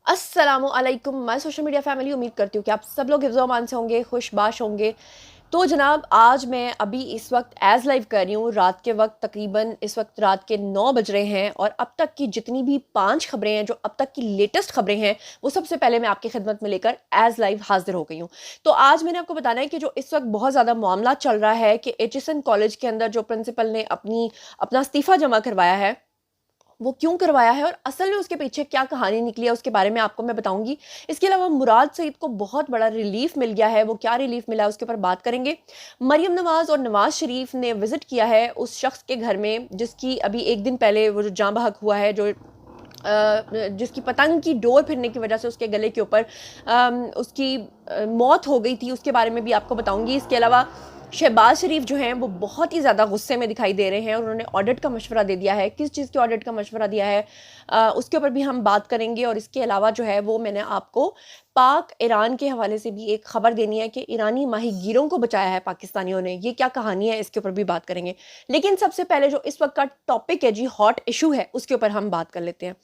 अस्सलामु अलैकुम my social media family. उम्मीद करती हूँ कि आप सब लोग हिफ्ज़-ओ अमान से होंगे, खुशबाश होंगे। तो जनाब, आज मैं अभी इस वक्त एज़ लाइव कर रही हूँ रात के वक्त, तकरीबन इस वक्त रात के 9 बज रहे हैं, और अब तक की जितनी भी 5 खबरें हैं, जो अब तक की लेटेस्ट खबरें हैं, वो सबसे पहले मैं आपकी खिदमत में लेकर एज़ लाइव हाजिर हो गई हूँ। तो आज मैंने आपको बताना है कि जो इस वक्त बहुत ज़्यादा मामला चल रहा है कि एचएसएन कॉलेज के अंदर जो प्रिंसिपल ने अपना इस्तीफ़ा जमा करवाया है, वो क्यों करवाया है और असल में उसके पीछे क्या कहानी निकली है, उसके बारे में आपको मैं बताऊंगी। इसके अलावा मुराद सईद को बहुत बड़ा रिलीफ मिल गया है, वो क्या रिलीफ मिला है उसके ऊपर बात करेंगे। मरियम नवाज और नवाज शरीफ ने विजिट किया है उस शख्स के घर में जिसकी अभी एक दिन पहले वो जो जाँ बहक हुआ है, जो जिसकी पतंग की डोर फिरने की वजह से उसके गले के ऊपर उसकी मौत हो गई थी, उसके बारे में भी आपको बताऊंगी। इसके अलावा शहबाज शरीफ जो हैं वो बहुत ही ज़्यादा गुस्से में दिखाई दे रहे हैं और उन्होंने ऑडिट का मशवरा दे दिया है। किस चीज़ के ऑडिट का मशवरा दिया है उसके ऊपर भी हम बात करेंगे। और इसके अलावा जो है वो मैंने आपको पाक ईरान के हवाले से भी एक खबर देनी है कि ईरानी माहीगीरों को बचाया है पाकिस्तानियों ने, ये क्या कहानी है, इसके ऊपर भी बात करेंगे। लेकिन सबसे पहले जो इस वक्त का टॉपिक है जी, हॉट इशू है, उसके ऊपर हम बात कर लेते हैं।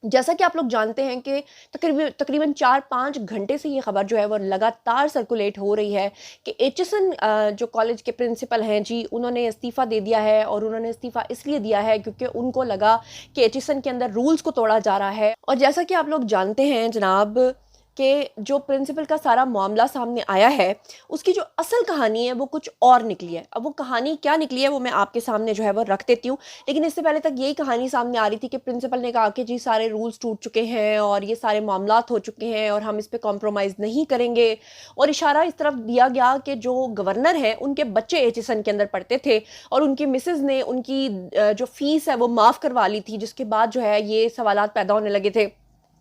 जैसा कि आप लोग जानते हैं कि तकरीबन 4-5 घंटे से ये खबर जो है वो लगातार सर्कुलेट हो रही है कि एचएसएन जो कॉलेज के प्रिंसिपल हैं जी, उन्होंने इस्तीफ़ा दे दिया है। और उन्होंने इस्तीफ़ा इसलिए दिया है क्योंकि उनको लगा कि एचएसएन के अंदर रूल्स को तोड़ा जा रहा है। और जैसा कि आप लोग जानते हैं जनाब कि जो प्रिंसिपल का सारा मामला सामने आया है, उसकी जो असल कहानी है वो कुछ और निकली है। अब वो कहानी क्या निकली है वो मैं आपके सामने जो है वो रख देती हूँ। लेकिन इससे पहले तक यही कहानी सामने आ रही थी कि प्रिंसिपल ने कहा कि जी सारे रूल्स टूट चुके हैं और ये सारे मामलात हो चुके हैं और हम इस पे कॉम्प्रोमाइज़ नहीं करेंगे। और इशारा इस तरफ दिया गया कि जो गवर्नर हैं उनके बच्चे एचएसएन के अंदर पढ़ते थे और उनकी मिसेज ने उनकी जो फीस है वो माफ़ करवा ली थी, जिसके बाद जो है ये सवालात पैदा होने लगे थे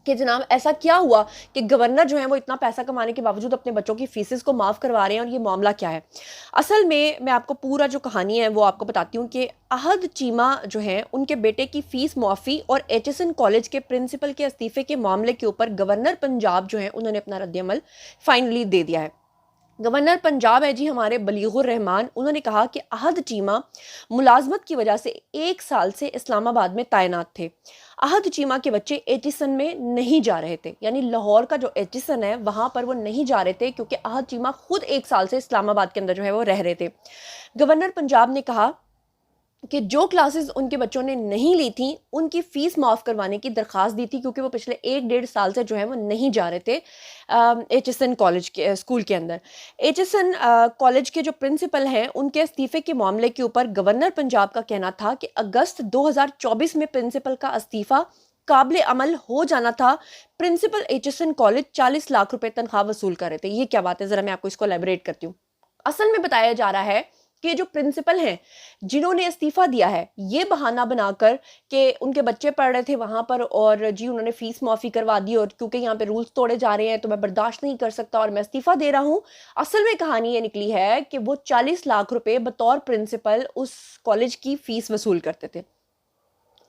कि जनाब ऐसा क्या हुआ कि गवर्नर जो है वो इतना पैसा कमाने के बावजूद अपने बच्चों की फीसेस को माफ़ करवा रहे हैं, और ये मामला क्या है। असल में मैं आपको पूरा जो कहानी है वो आपको बताती हूँ कि अहद चीमा जो है उनके बेटे की फ़ीस मुआफ़ी और एचएसएन कॉलेज के प्रिंसिपल के इस्तीफ़े के मामले के ऊपर गवर्नर पंजाब जो है उन्होंने अपना रद्द-ए-अमल फाइनली दे दिया है। गवर्नर पंजाब है जी हमारे बलीगुर रहमान, उन्होंने कहा कि अहद चीमा मुलाजमत की वजह से 1 साल से इस्लामाबाद में तैनात थे। अहद चीमा के बच्चे एचएसएन में नहीं जा रहे थे, यानी लाहौर का जो एचएसएन है वहां पर वो नहीं जा रहे थे क्योंकि अहद चीमा खुद 1 साल से इस्लामाबाद के अंदर जो है वो रह रहे थे। गवर्नर पंजाब ने कहा कि जो क्लासेस उनके बच्चों ने नहीं ली थी उनकी फ़ीस माफ़ करवाने की दरख्वास्त दी थी, क्योंकि वो पिछले 1-1.5 साल से जो है वो नहीं जा रहे थे एचएसएन कॉलेज के स्कूल के अंदर। एचएसएन कॉलेज के जो प्रिंसिपल हैं उनके इस्तीफ़े के मामले के ऊपर गवर्नर पंजाब का कहना था कि अगस्त 2024 में प्रिंसिपल का इस्तीफ़ा काबिल अमल हो जाना था। प्रिंसिपल एचएसएन कॉलेज 40 लाख रुपए तनख्वाह वसूल कर रहे थे। ये क्या बात है, ज़रा मैं आपको इसको एलैबोरेट करती हूँ। असल में बताया जा रहा है कि जो प्रिंसिपल हैं जिन्होंने इस्तीफा दिया है, ये बहाना बनाकर कि उनके बच्चे पढ़ रहे थे वहां पर और जी उन्होंने फीस माफी करवा दी और क्योंकि यहाँ पे रूल्स तोड़े जा रहे हैं तो मैं बर्दाश्त नहीं कर सकता और मैं इस्तीफा दे रहा हूँ। असल में कहानी ये निकली है कि वो 40 लाख रुपए बतौर प्रिंसिपल उस कॉलेज की फीस वसूल करते थे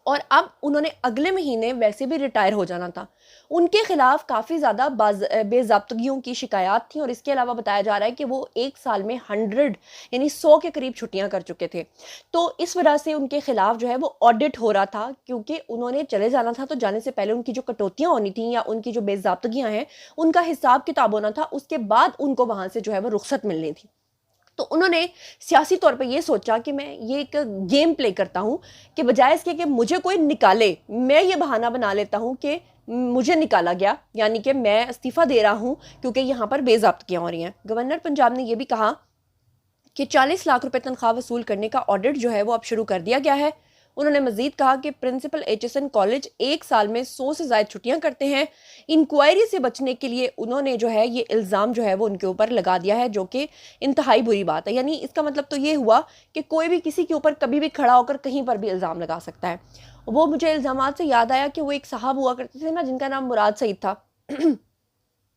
और अब उन्होंने अगले महीने वैसे भी रिटायर हो जाना था। उनके खिलाफ काफ़ी ज़्यादा बेज़ाब्तगियों की शिकायत थी और इसके अलावा बताया जा रहा है कि वो 1 साल में 100 यानी 100 के करीब छुट्टियां कर चुके थे। तो इस वजह से उनके खिलाफ जो है वो ऑडिट हो रहा था, क्योंकि उन्होंने चले जाना था तो जाने से पहले उनकी जो कटौतियाँ होनी थी या उनकी जो बेज़ाब्तगियाँ हैं उनका हिसाब किताब होना था, उसके बाद उनको वहाँ से जो है वो रुख्सत मिलनी थी। तो उन्होंने सियासी तौर पे ये सोचा कि मैं ये एक गेम प्ले करता हूँ कि बजाय इसके कि मुझे कोई निकाले, मैं ये बहाना बना लेता हूँ कि मुझे निकाला गया, यानी कि मैं इस्तीफा दे रहा हूँ क्योंकि यहाँ पर बेज़ाब्तगियाँ हो रही हैं। गवर्नर पंजाब ने ये भी कहा कि 40 लाख रुपए तनख्वाह वसूल करने का ऑडिट जो है वो अब शुरू कर दिया गया है। उन्होंने मजीद कहा कि प्रिंसिपल एचएसएन कॉलेज 1 साल में 100 से ज़ायद छुट्टियां करते हैं। इंक्वायरी से बचने के लिए उन्होंने जो है ये इल्ज़ाम जो है वो उनके ऊपर लगा दिया है, जो कि इंतहाई बुरी बात है। यानी इसका मतलब तो ये हुआ कि कोई भी किसी के ऊपर कभी भी खड़ा होकर कहीं पर भी इल्ज़ाम लगा सकता है। वो मुझे इल्ज़ामात से याद आया कि वो एक साहब हुआ करते थे ना जिनका नाम मुराद सईद था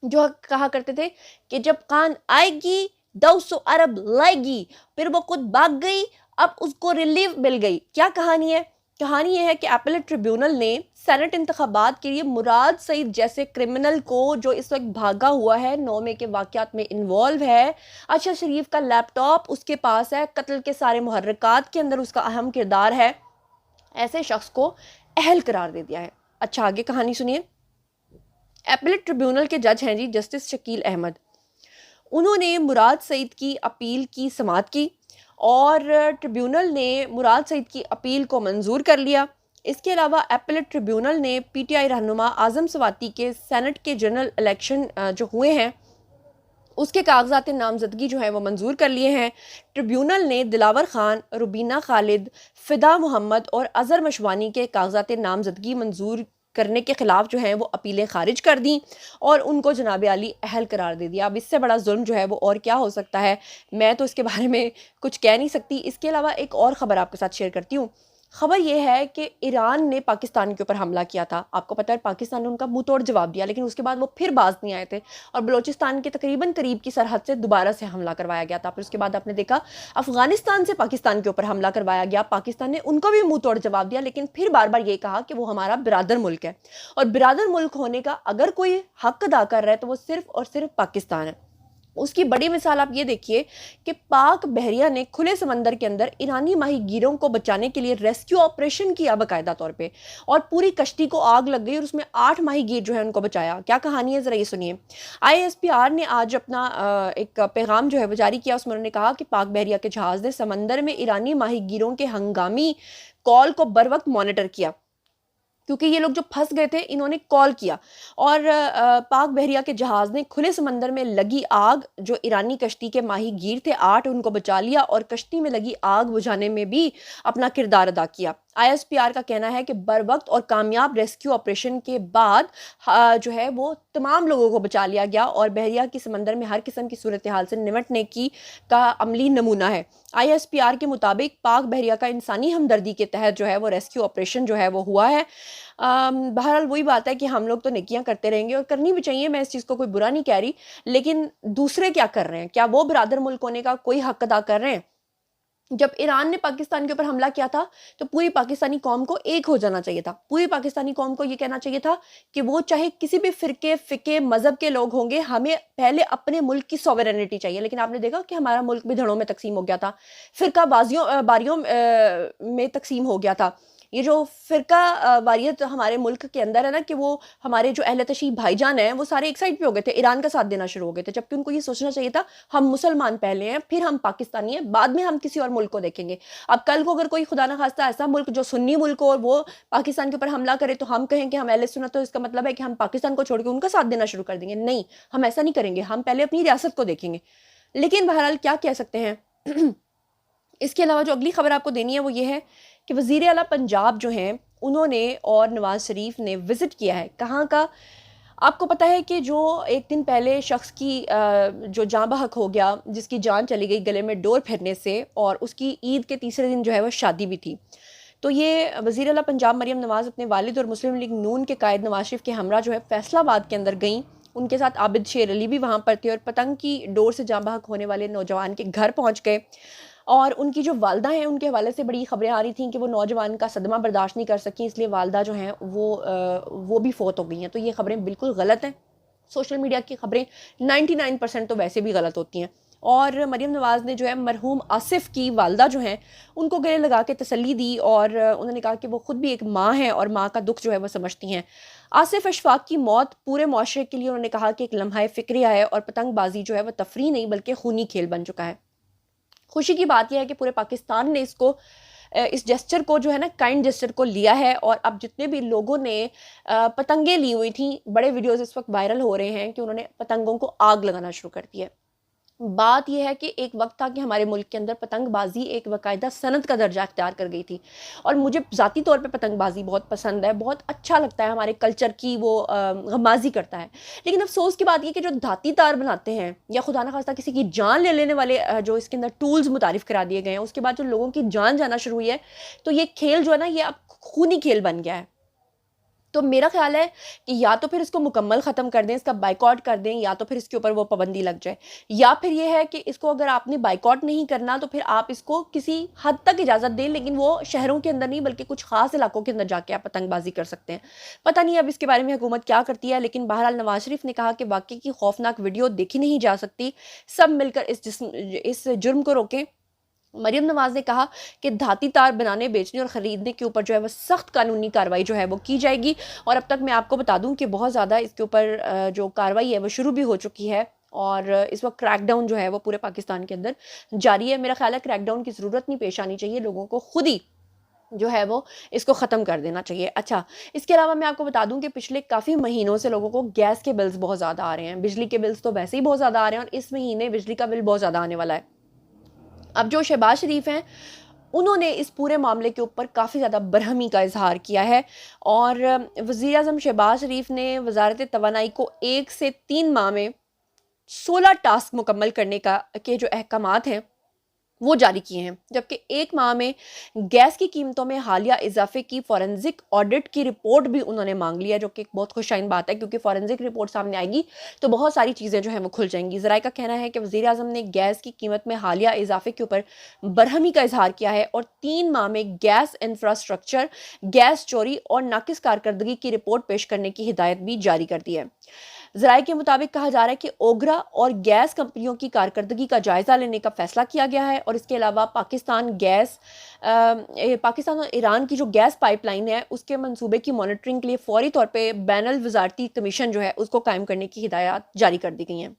जो कहा करते थे कि जब कान आएगी 200 अरब लाएगी, फिर वो खुद भाग गई, अब उसको रिलीफ मिल गई। क्या कहानी है? कहानी ये है कि एपेलेट ट्रिब्यूनल ने सेनेट इंतखाबात के लिए मुराद सईद जैसे क्रिमिनल को, जो इस वक्त भागा हुआ है, 9 मई के वाकयात में इन्वॉल्व है, अच्छा शरीफ का लैपटॉप उसके पास है, कत्ल के सारे मुहर्रिकात के अंदर उसका अहम किरदार है, ऐसे शख्स को अहल करार दे दिया है। अच्छा आगे कहानी सुनिए। एपलेट ट्रिब्यूनल के जज हैं जी जस्टिस शकील अहमद, उन्होंने मुराद सईद की अपील की समाअत की और ट्रिब्यूनल ने मुराद सईद की अपील को मंजूर कर लिया। इसके अलावा एपलेट ट्रिब्यूनल ने पीटीआई रहनुमा आज़म सवाती के सेनेट के जनरल इलेक्शन जो हुए हैं उसके कागजात नामजदगी जो है वो मंजूर कर लिए हैं। ट्रिब्यूनल ने दिलावर खान, रुबीना खालिद, फ़िदा मोहम्मद और अज़हर मशवानी के कागजात नामजदगी मंजूर करने के ख़िलाफ़ जो है वो अपीलें खारिज कर दी और उनको जनाब आली अहल करार दे दिया। अब इससे बड़ा जुल्म जो है वो और क्या हो सकता है, मैं तो इसके बारे में कुछ कह नहीं सकती। इसके अलावा एक और ख़बर आपके साथ शेयर करती हूँ। खबर ये है कि ईरान ने पाकिस्तान के ऊपर हमला किया था। आपको पता है पाकिस्तान ने उनका मुंह तोड़ जवाब दिया, लेकिन उसके बाद वो फिर बाज नहीं आए थे और बलूचिस्तान के तकरीबन करीब की सरहद से दोबारा से हमला करवाया गया था। फिर उसके बाद आपने देखा अफगानिस्तान से पाकिस्तान के ऊपर हमला करवाया गया, पाकिस्तान ने उनको भी मुंह तोड़ जवाब दिया, लेकिन फिर बार बार ये कहा कि वो हमारा बिरादर मुल्क है और बिरादर मुल्क होने का अगर कोई हक अदा कर रहा है तो वो सिर्फ और सिर्फ पाकिस्तान है। उसकी बड़ी मिसाल आप ये देखिए कि पाक बहरिया ने खुले समंदर के अंदर ईरानी माहीगीरों को बचाने के लिए रेस्क्यू ऑपरेशन किया बाकायदा तौर पे और पूरी कश्ती को आग लग गई और उसमें 8 माहीगीर जो है उनको बचाया। क्या कहानी है ज़रा ये सुनिए। ISPR ने आज अपना एक पैगाम जो है वो जारी किया, उसमें उन्होंने कहा कि पाक बहरिया के जहाज़ ने समंदर में ईरानी माहीगीरों के हंगामी कॉल को बर वक्त मॉनिटर किया, क्योंकि ये लोग जो फंस गए थे इन्होंने कॉल किया और पाक बहरिया के जहाज़ ने खुले समंदर में लगी आग, जो ईरानी कश्ती के माहीगीर थे 8 उनको बचा लिया और कश्ती में लगी आग बुझाने में भी अपना किरदार अदा किया। ISPR का कहना है कि बर वक्त और कामयाब रेस्क्यू ऑपरेशन के बाद जो है वो तमाम लोगों को बचा लिया गया और बहरिया की समंदर में हर किस्म की सूरत हाल से निपटने की का अमली नमूना है। ISPR के मुताबिक पाक बहरिया का इंसानी हमदर्दी के तहत जो है वो रेस्क्यू ऑपरेशन जो है वो हुआ है। बहरहाल वही बात है कि हम लोग तो नेकियां करते रहेंगे और करनी भी चाहिए, मैं इस चीज़ को कोई बुरा नहीं कह रही, लेकिन दूसरे क्या कर रहे हैं? क्या वो बिरादर मुल्क होने का कोई हक अदा कर रहे हैं? जब ईरान ने पाकिस्तान के ऊपर हमला किया था तो पूरी पाकिस्तानी कौम को एक हो जाना चाहिए था। पूरी पाकिस्तानी कौम को ये कहना चाहिए था कि वो चाहे किसी भी फिके मजहब के लोग होंगे, हमें पहले अपने मुल्क की सॉवरेनिटी चाहिए। लेकिन आपने देखा कि हमारा मुल्क भी धड़ों में तकसीम हो गया था, फिरका बारियों में तकसीम हो गया था। ये जो फिरका वारियत हमारे मुल्क के अंदर है ना, कि वो हमारे जो अहले तशीह भाईजान हैं वो सारे एक साइड पे हो गए थे, ईरान का साथ देना शुरू हो गए थे, जबकि उनको ये सोचना चाहिए था हम मुसलमान पहले हैं, फिर हम पाकिस्तानी हैं, बाद में हम किसी और मुल्क को देखेंगे। अब कल को अगर कोई खुदा ना खास्ता ऐसा मुल्क जो सुन्नी मुल्क हो और वो पाकिस्तान के ऊपर हमला करे तो हम कहें कि हम अहले सुन्नत, तो इसका मतलब है कि हम पाकिस्तान को छोड़ के उनका साथ देना शुरू कर देंगे। नहीं, हम ऐसा नहीं करेंगे, हम पहले अपनी रियासत को देखेंगे। लेकिन बहरहाल क्या कह सकते हैं। इसके अलावा जो अगली खबर आपको देनी है वो ये है कि वज़ीर आला पंजाब जो हैं उन्होंने और नवाज शरीफ ने विज़िट किया है। कहाँ का? आपको पता है कि जो एक दिन पहले शख्स की जो जाँ बहक हो गया, जिसकी जान चली गई गले में डोर फिरने से, और उसकी ईद के तीसरे दिन जो है वो शादी भी थी। तो ये वज़ीर आला पंजाब मरियम नवाज़ अपने वालिद और मुस्लिम लीग नून के कायद नवाज शरीफ के हमरा जो है फैसलाबाद के अंदर गईं। उनके साथ आबिद शेर अली भी वहाँ पर थे और पतंग की डोर से जाँ बहक होने वाले नौजवान के घर पहुँच गए। और उनकी जो वालदा हैं उनके हवाले से बड़ी खबरें आ रही थी कि वो नौजवान का सदमा बर्दाश्त नहीं कर सकी, इसलिए वालदा जो हैं वो भी फौत हो गई हैं। तो ये खबरें बिल्कुल गलत हैं। सोशल मीडिया की खबरें 99% तो वैसे भी गलत होती हैं। और मरियम नवाज़ ने जो है मरहूम आसिफ की वालदा जो हैं उनको गले लगा के तसल्ली दी और उन्होंने कहा कि वो ख़ुद भी एक माँ हैं और माँ का दुख जो है वो समझती हैं। आसिफ अशफाक की मौत पूरे मुआशरे के लिए उन्होंने कहा कि एक लम्हा फ़िक्रिया है और पतंगबाजी जो है वो तफरी नहीं बल्कि खूनी खेल बन चुका है। खुशी की बात यह है कि पूरे पाकिस्तान ने इस जेस्चर को जो है ना, काइंड जेस्चर को लिया है और अब जितने भी लोगों ने पतंगे ली हुई थी, बड़े वीडियोस इस वक्त वायरल हो रहे हैं कि उन्होंने पतंगों को आग लगाना शुरू कर दी है। बात यह है कि एक वक्त था कि हमारे मुल्क के अंदर पतंगबाजी एक बाकायदा सनत का दर्जा अख्तियार कर गई थी और मुझे ज़ाती तौर पे पतंगबाजी बहुत पसंद है, बहुत अच्छा लगता है, हमारे कल्चर की वो गमाजी करता है। लेकिन अफसोस की बात यह कि जो धाती तार बनाते हैं या खुदा न खास्ता किसी की जान ले लेने वाले जो इसके अंदर टूल्स मुतारिफ करा दिए गए हैं, उसके बाद जो लोगों की जान जाना शुरू हुई है, तो ये खेल जो है ना, ये अब खूनी खेल बन गया है। तो मेरा ख्याल है कि या तो फिर इसको मुकम्मल ख़त्म कर दें, इसका बाइकआउट कर दें, या तो फिर इसके ऊपर वो पाबंदी लग जाए, या फिर ये है कि इसको अगर आपने बाइकआउट नहीं करना तो फिर आप इसको किसी हद तक इजाज़त दें, लेकिन वो शहरों के अंदर नहीं बल्कि कुछ ख़ास इलाकों के अंदर जाके आप पतंगबाजी कर सकते हैं। पता नहीं अब इसके बारे में हुकूमत क्या करती है, लेकिन बहरहाल नवाज शरीफ ने कहा कि वाकई की खौफनाक वीडियो देखी नहीं जा सकती, सब मिलकर इस जुर्म को रोकें مریم نواز نے کہا کہ دھاتی تار بنانے، بیچنے اور خریدنے کے اوپر جو ہے وہ سخت قانونی کارروائی جو ہے وہ کی جائے گی، اور اب تک میں آپ کو بتا دوں کہ بہت زیادہ اس کے اوپر جو کارروائی ہے وہ شروع بھی ہو چکی ہے، اور اس وقت کریک ڈاؤن جو ہے وہ پورے پاکستان کے اندر جاری ہے۔ میرا خیال ہے کریک ڈاؤن کی ضرورت نہیں پیش آنی چاہیے، لوگوں کو خود ہی جو ہے وہ اس کو ختم کر دینا چاہیے۔ اچھا، اس کے علاوہ میں آپ کو بتا دوں کہ پچھلے کافی مہینوں سے لوگوں کو گیس کے بلز بہت زیادہ آ رہے ہیں، بجلی کے بلز تو ویسے ہی بہت زیادہ آ رہے ہیں، اور اس مہینے بجلی کا بل بہت زیادہ آنے والا ہے۔ اب جو شہباز شریف ہیں انہوں نے اس پورے معاملے کے اوپر کافی زیادہ برہمی کا اظہار کیا ہے، اور وزیر اعظم شہباز شریف نے وزارت توانائی کو 1 سے 3 ماہ میں 16 ٹاسک مکمل کرنے کے جو احکامات ہیں وہ جاری کیے ہیں، جبکہ 1 ماہ میں گیس کی قیمتوں میں حالیہ اضافے کی فورنزک آڈٹ کی رپورٹ بھی انہوں نے مانگ لیا، جو کہ ایک بہت خوشائن بات ہے، کیونکہ فورنزک رپورٹ سامنے آئے گی تو بہت ساری چیزیں جو ہیں وہ کھل جائیں گی۔ ذرائع کا کہنا ہے کہ وزیر اعظم نے گیس کی قیمت میں حالیہ اضافے کے اوپر برہمی کا اظہار کیا ہے، اور 3 ماہ میں گیس انفراسٹرکچر، گیس چوری اور ناقص کارکردگی کی رپورٹ پیش کرنے کی ہدایت بھی جاری کر دی ہے۔ ذرائع کے مطابق کہا جا رہا ہے کہ اوگرا اور گیس کمپنیوں کی کارکردگی کا جائزہ لینے کا فیصلہ کیا گیا ہے، اور اس کے علاوہ پاکستان اور ایران کی جو گیس پائپ لائن ہے اس کے منصوبے کی مانیٹرنگ کے لیے فوری طور پہ بین الوزارتی کمیشن جو ہے اس کو قائم کرنے کی ہدایات جاری کر دی گئی ہیں۔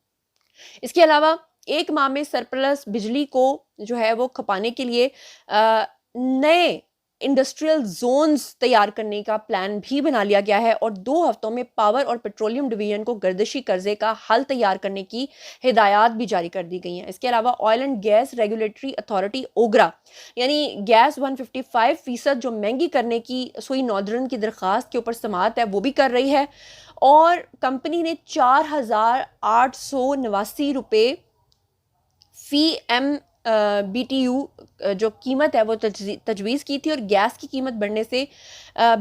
اس کے علاوہ 1 ماہ میں سرپلس بجلی کو جو ہے وہ کھپانے کے لیے نئے انڈسٹریل زونز تیار کرنے کا پلان بھی بنا لیا گیا ہے، اور 2 ہفتوں میں پاور اور پیٹرولیم ڈویژن کو گردشی قرضے کا حل تیار کرنے کی ہدایات بھی جاری کر دی گئی ہیں۔ اس کے علاوہ oil and gas regulatory authority OGRA یعنی گیس 155% جو مہنگی کرنے کی سوئی ناردرن کی درخواست کے اوپر سماعت ہے وہ بھی کر رہی ہے، اور کمپنی نے 4889 روپے فی ایم بی ٹی یو جو قیمت ہے وہ تجویز کی تھی، اور گیس کی قیمت بڑھنے سے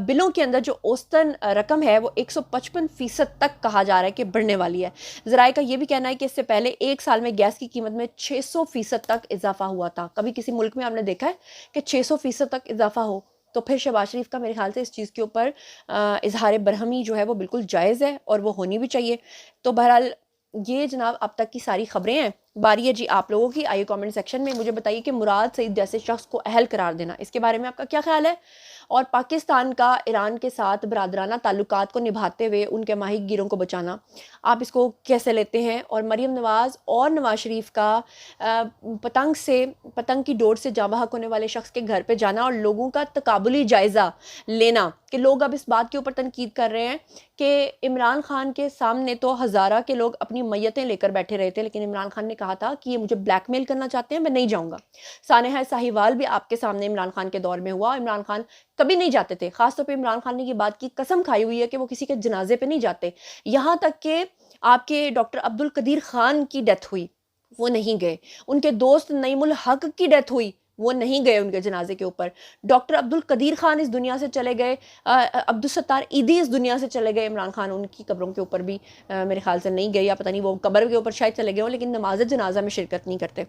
بلوں کے اندر جو اوسطن رقم ہے وہ 155% تک کہا جا رہا ہے کہ بڑھنے والی ہے۔ ذرائع کا یہ بھی کہنا ہے کہ اس سے پہلے 1 سال میں گیس کی قیمت میں 600% تک اضافہ ہوا تھا۔ کبھی کسی ملک میں آپ نے دیکھا ہے کہ 600% تک اضافہ ہو؟ تو پھر شہباز شریف کا میرے خیال سے اس چیز کے اوپر اظہار برہمی جو ہے وہ بالکل جائز ہے، اور وہ ہونی بھی چاہیے۔ تو بہرحال یہ جناب اب تک کی ساری خبریں ہیں۔ باری ہے جی آپ لوگوں کی، آئیے کامنٹ سیکشن میں مجھے بتائیے کہ مراد سعید جیسے شخص کو اہل قرار دینا، اس کے بارے میں آپ کا کیا خیال ہے؟ اور پاکستان کا ایران کے ساتھ برادرانہ تعلقات کو نبھاتے ہوئے ان کے ماہی گیروں کو بچانا، آپ اس کو کیسے لیتے ہیں؟ اور مریم نواز اور نواز شریف کا پتنگ کی ڈور سے جاں بحق ہونے والے شخص کے گھر پہ جانا اور لوگوں کا تقابلی جائزہ لینا، کہ لوگ اب اس بات کے اوپر تنقید کر رہے ہیں کہ عمران خان کے سامنے تو ہزارہ کے لوگ اپنی میتیں لے کر بیٹھے رہے تھے، لیکن عمران خان نے کہا تھا کہ یہ مجھے بلیک میل کرنا چاہتے ہیں، میں نہیں جاؤں گا۔ سانحہ ساہیوال بھی آپ کے سامنے عمران خان کے دور میں ہوا، عمران خان کبھی نہیں جاتے تھے، خاص طور پہ عمران خان نے یہ بات کی قسم کھائی ہوئی ہے کہ وہ کسی کے جنازے پہ نہیں جاتے، یہاں تک کہ آپ کے ڈاکٹر عبد القدیر خان کی ڈیتھ ہوئی وہ نہیں گئے، ان کے دوست نعیم الحق کی ڈیتھ ہوئی وہ نہیں گئے ان کے جنازے کے اوپر، ڈاکٹر عبد القدیر خان اس دنیا سے چلے گئے، عبدالستار عیدی اس دنیا سے چلے گئے، عمران خان ان کی قبروں کے اوپر بھی میرے خیال سے نہیں گئے، یا پتہ نہیں وہ قبر کے اوپر شاید چلے گئے ہوں، لیکن نماز جنازہ میں شرکت نہیں کرتے۔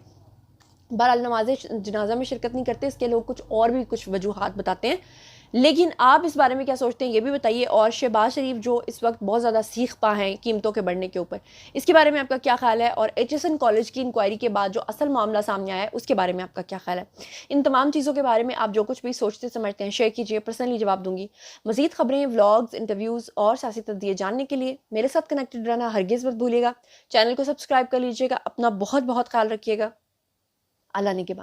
بہرحال نماز جنازہ میں شرکت نہیں کرتے، اس کے لوگ اور بھی کچھ وجوہات بتاتے ہیں، لیکن آپ اس بارے میں کیا سوچتے ہیں یہ بھی بتائیے۔ اور شہباز شریف جو اس وقت بہت زیادہ سیخ پا ہیں قیمتوں کے بڑھنے کے اوپر، اس کے بارے میں آپ کا کیا خیال ہے؟ اور ایچ ایس این کالج کی انکوائری کے بعد جو اصل معاملہ سامنے آیا ہے اس کے بارے میں آپ کا کیا خیال ہے؟ ان تمام چیزوں کے بارے میں آپ جو کچھ بھی سوچتے سمجھتے ہیں شیئر کیجیے، پرسنلی جواب دوں گی۔ مزید خبریں، ولاگز، انٹرویوز اور سیاسی تجزیے جاننے کے لیے میرے ساتھ کنیکٹڈ رہنا ہرگز مت بھولیے گا۔ چینل کو سبسکرائب کر لیجیے گا، اپنا بہت بہت خیال رکھیے گا۔ اللہ نے کے بعد